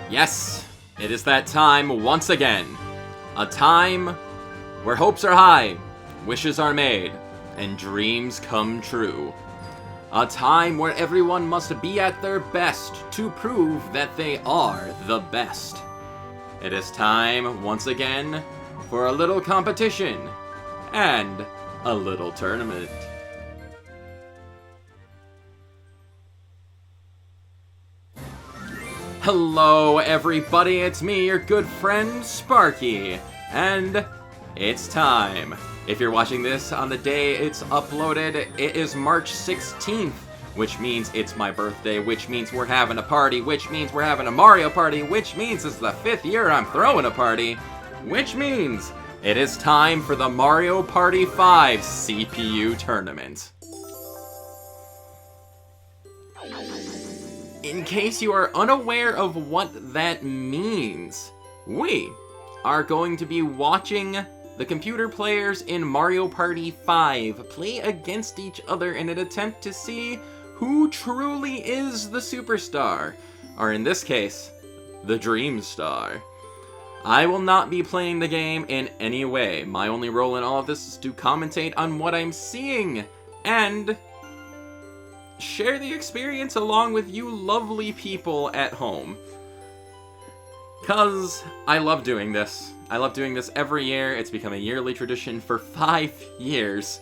Yes, it is that time once again. A time where hopes are high, wishes are made, and dreams come true. A time where everyone must be at their best to prove that they are the best. It is time, once again, for a little competition and a little tournament. Hello everybody, it's me, your good friend Sparky, and it's time. If you're watching this on the day it's uploaded, it is March 16th, which means it's my birthday, which means we're having a party, which means we're having a Mario party, which means it's the 5th year I'm throwing a party, which means it is time for the Mario Party 5 CPU tournament. In case you are unaware of what that means, we are going to be watching the computer players in Mario Party 5 play against each other in an attempt to see who truly is the superstar, or in this case, the Dream Star. I will not be playing the game in any way. My only role in all of this is to commentate on what I'm seeing, and share the experience along with you lovely people at home. 'Cause I love doing this. I love doing this every year. It's become a yearly tradition for 5 years,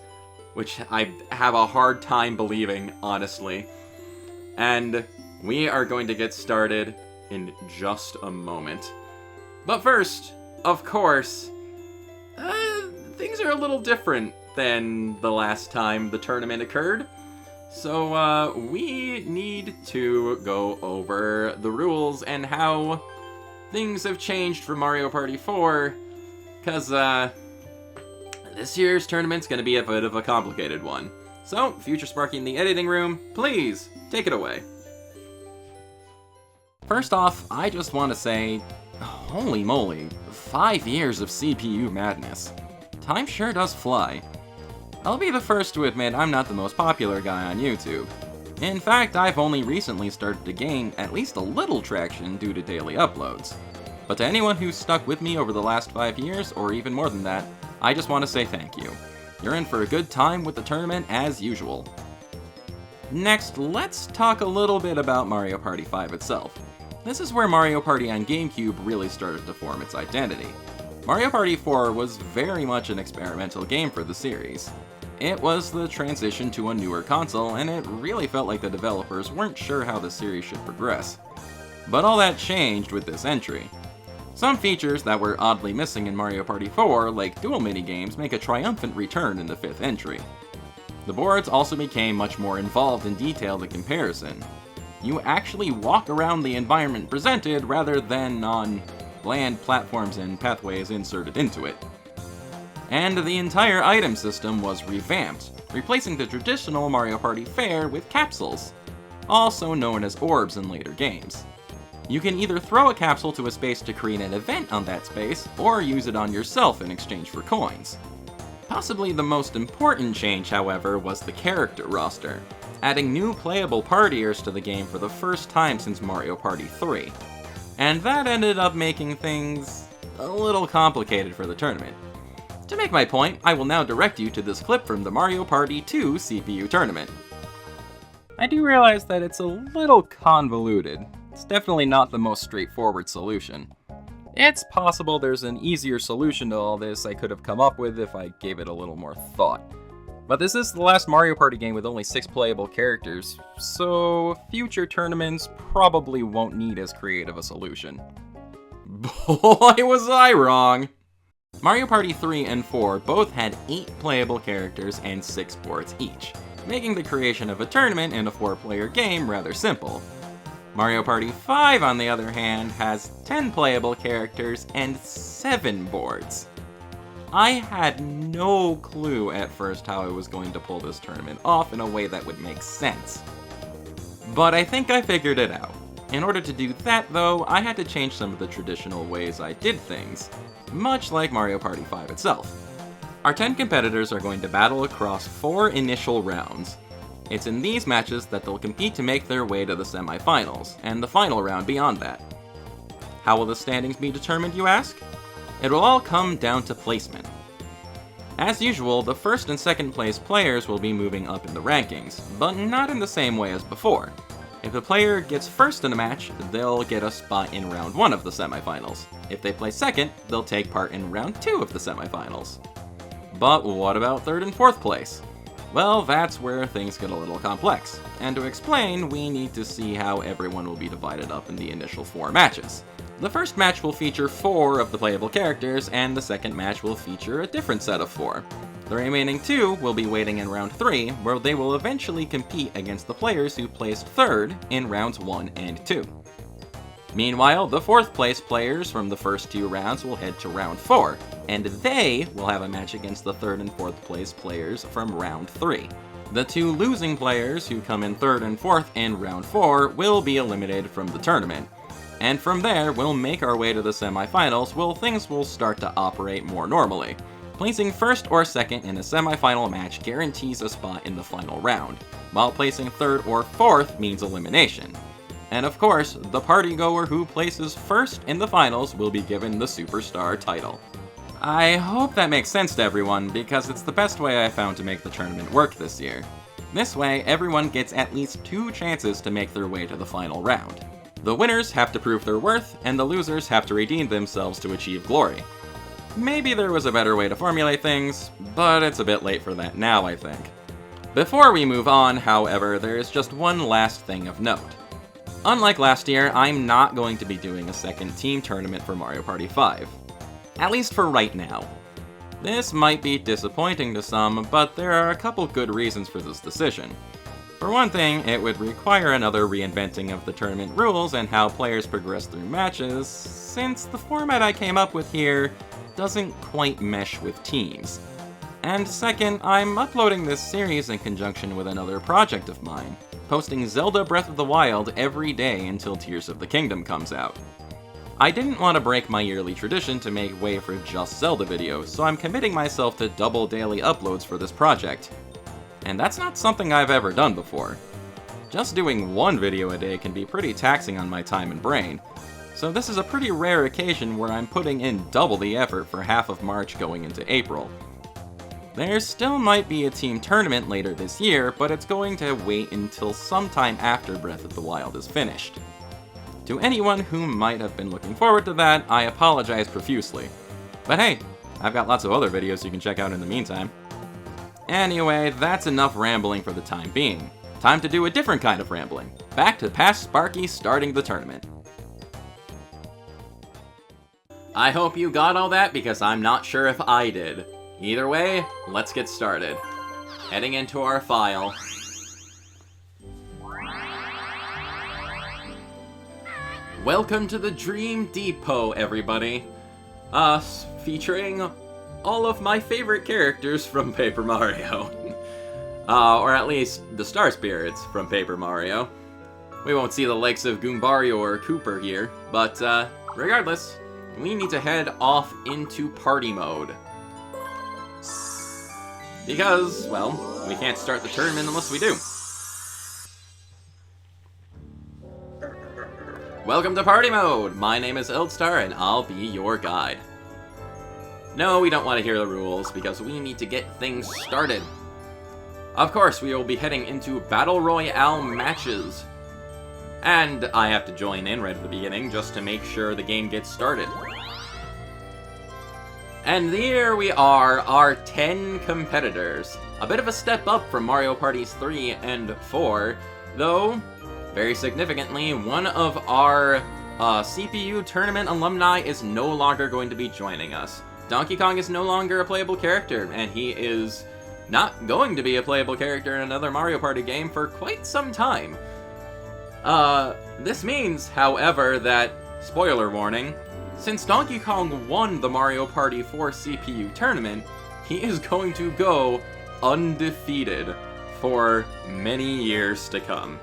which I have a hard time believing, honestly. And we are going to get started in just a moment. But first, of course, things are a little different than the last time the tournament occurred. So, we need to go over the rules and how things have changed for Mario Party 4, because, this year's tournament's gonna be a bit of a complicated one. So, Future Sparky in the editing room, please, take it away. First off, I just want to say, holy moly, 5 years of CPU madness. Time sure does fly. I'll be the first to admit I'm not the most popular guy on YouTube. In fact, I've only recently started to gain at least a little traction due to daily uploads. But to anyone who's stuck with me over the last 5 years, or even more than that, I just want to say thank you. You're in for a good time with the tournament as usual. Next, let's talk a little bit about Mario Party 5 itself. This is where Mario Party on GameCube really started to form its identity. Mario Party 4 was very much an experimental game for the series. It was the transition to a newer console, and it really felt like the developers weren't sure how the series should progress. But all that changed with this entry. Some features that were oddly missing in Mario Party 4, like dual minigames, make a triumphant return in the 5th entry. The boards also became much more involved and detailed in comparison. You actually walk around the environment presented rather than on bland platforms and pathways inserted into it. And the entire item system was revamped, replacing the traditional Mario Party fare with capsules, also known as orbs in later games. You can either throw a capsule to a space to create an event on that space, or use it on yourself in exchange for coins. Possibly the most important change, however, was the character roster, adding new playable partiers to the game for the first time since Mario Party 3. And that ended up making things a little complicated for the tournament. To make my point, I will now direct you to this clip from the Mario Party 2 CPU tournament. I do realize that it's a little convoluted. It's definitely not the most straightforward solution. It's possible there's an easier solution to all this I could have come up with if I gave it a little more thought. But this is the last Mario Party game with only 6 playable characters, so future tournaments probably won't need as creative a solution. Boy, was I wrong! Mario Party 3 and 4 both had 8 playable characters and 6 boards each, making the creation of a tournament in a 4-player game rather simple. Mario Party 5, on the other hand, has 10 playable characters and 7 boards. I had no clue at first how I was going to pull this tournament off in a way that would make sense. But I think I figured it out. In order to do that, though, I had to change some of the traditional ways I did things, much like Mario Party 5 itself. Our 10 competitors are going to battle across 4 initial rounds. It's in these matches that they'll compete to make their way to the semifinals, and the final round beyond that. How will the standings be determined, you ask? It will all come down to placement. As usual, the first and second place players will be moving up in the rankings, but not in the same way as before. If a player gets first in a match, they'll get a spot in round 1 of the semifinals. If they play second, they'll take part in round 2 of the semifinals. But what about third and fourth place? Well, that's where things get a little complex. And to explain, we need to see how everyone will be divided up in the initial 4 matches. The first match will feature 4 of the playable characters, and the second match will feature a different set of 4. The remaining 2 will be waiting in round 3, where they will eventually compete against the players who placed third in rounds 1 and 2. Meanwhile, the fourth place players from the first 2 rounds will head to round 4, and they will have a match against the third and fourth place players from round 3. The 2 losing players who come in third and fourth in round 4 will be eliminated from the tournament. And from there, we'll make our way to the semifinals, where things will start to operate more normally. Placing first or second in a semifinal match guarantees a spot in the final round, while placing third or fourth means elimination. And of course, the partygoer who places first in the finals will be given the Superstar title. I hope that makes sense to everyone, because it's the best way I found to make the tournament work this year. This way, everyone gets at least 2 chances to make their way to the final round. The winners have to prove their worth, and the losers have to redeem themselves to achieve glory. Maybe there was a better way to formulate things, but it's a bit late for that now, I think. Before we move on, however, there is just one last thing of note. Unlike last year, I'm not going to be doing a second team tournament for Mario Party 5. At least for right now. This might be disappointing to some, but there are a couple good reasons for this decision. For one thing, it would require another reinventing of the tournament rules and how players progress through matches, since the format I came up with here doesn't quite mesh with teams. And second, I'm uploading this series in conjunction with another project of mine, posting Zelda Breath of the Wild every day until Tears of the Kingdom comes out. I didn't want to break my yearly tradition to make way for just Zelda videos, so I'm committing myself to double daily uploads for this project. And that's not something I've ever done before. Just doing 1 video a day can be pretty taxing on my time and brain, so this is a pretty rare occasion where I'm putting in double the effort for half of March going into April. There still might be a team tournament later this year, but it's going to wait until sometime after Breath of the Wild is finished. To anyone who might have been looking forward to that, I apologize profusely. But hey, I've got lots of other videos you can check out in the meantime. Anyway, that's enough rambling for the time being. Time to do a different kind of rambling. Back to past Sparky starting the tournament. I hope you got all that, because I'm not sure if I did. Either way, let's get started. Heading into our file. Welcome to the Dream Depot, everybody. Featuring all of my favorite characters from Paper Mario. Or at least the Star Spirits from Paper Mario. We won't see the likes of Goombario or Kooper here, but regardless, we need to head off into party mode. Because, well, we can't start the tournament unless we do. Welcome to party mode! My name is Eldstar and I'll be your guide. No, we don't want to hear the rules, because we need to get things started. Of course, we will be heading into Battle Royale matches. And I have to join in right at the beginning, just to make sure the game gets started. And here we are, our 10 competitors. A bit of a step up from Mario Parties 3 and 4, though, very significantly, one of our CPU tournament alumni is no longer going to be joining us. Donkey Kong is no longer a playable character, and he is not going to be a playable character in another Mario Party game for quite some time. This means, however, that, spoiler warning, since Donkey Kong won the Mario Party 4 CPU tournament, he is going to go undefeated for many years to come.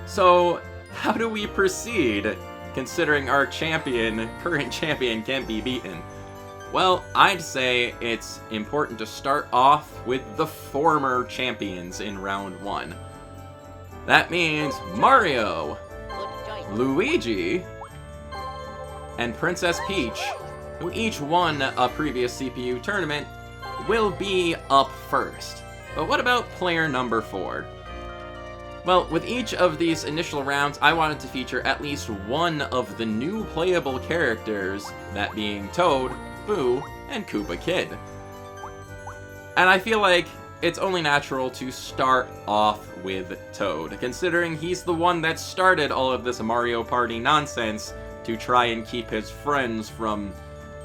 So, how do we proceed, considering our current champion can't be beaten? Well, I'd say it's important to start off with the former champions in round 1. That means Mario, Luigi, and Princess Peach, who each won a previous CPU tournament, will be up first. But what about player number 4? Well, with each of these initial rounds, I wanted to feature at least one of the new playable characters, that being Toad, Boo, and Koopa Kid. And I feel like it's only natural to start off with Toad, considering he's the one that started all of this Mario Party nonsense to try and keep his friends from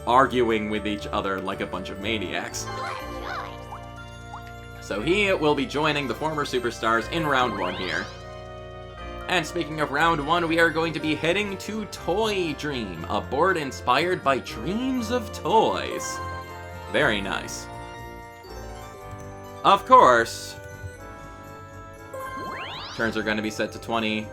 arguing with each other like a bunch of maniacs. So he will be joining the former superstars in round 1 here. And speaking of round 1, we are going to be heading to Toy Dream, a board inspired by dreams of toys. Very nice. Of course, turns are going to be set to 20,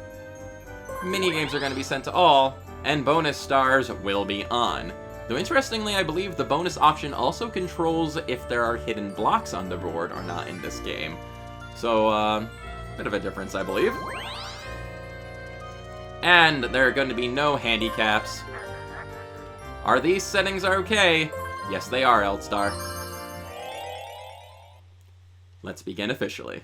minigames are going to be sent to all, and bonus stars will be on. Though interestingly, I believe the bonus option also controls if there are hidden blocks on the board or not in this game. So, bit of a difference, I believe. And there are going to be no handicaps. Are these settings okay? Yes, they are, Eldstar. Let's begin officially.